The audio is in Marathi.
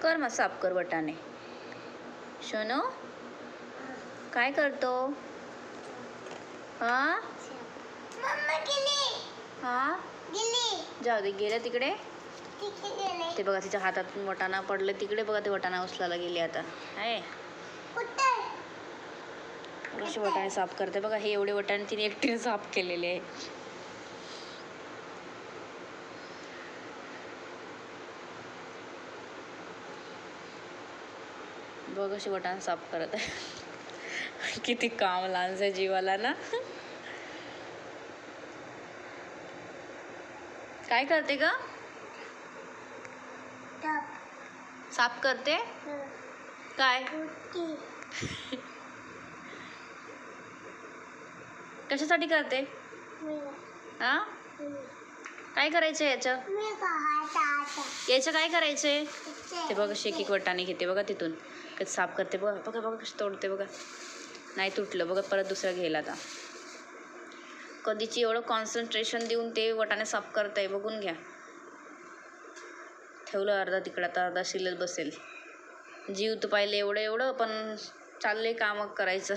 कर मग साफ कर वाटाणे. शोनू काय करतो? हा हा जाऊ दे, गेले तिकडे. ते बघा तिच्या हातातून वटाणा पडले तिकडे, बघा ते वटाणा उचलायला गेले आता. आहे कशी वटाणे साफ करते बघा. हे एवढे वटाणे तिने एकटीने साफ केलेले आहे. बघ कशी वटाणे साफ करत आहे. किती काम लहानच्या जीवाला ना. काय करते ग? साफ करते काय? कशासाठी करते? हा काय करायचं याचं? काय करायचंय? ते बघा शेक एक वटाणे घेते बघा तिथून, कधी साफ करते बघा. बघा बघा कशी तोडते बघा. नाही तुटलं बघा, परत दुसरं घ्यायला आता. कधीची एवढं कॉन्सन्ट्रेशन देऊन ते वटाणे साफ करताय बघून घ्या. ठेवलं अर्धा तिकडं, आता अर्धा शिल्लक बसेल. जीव तर पाहिले एवढं पण चाललंय काम करायचं.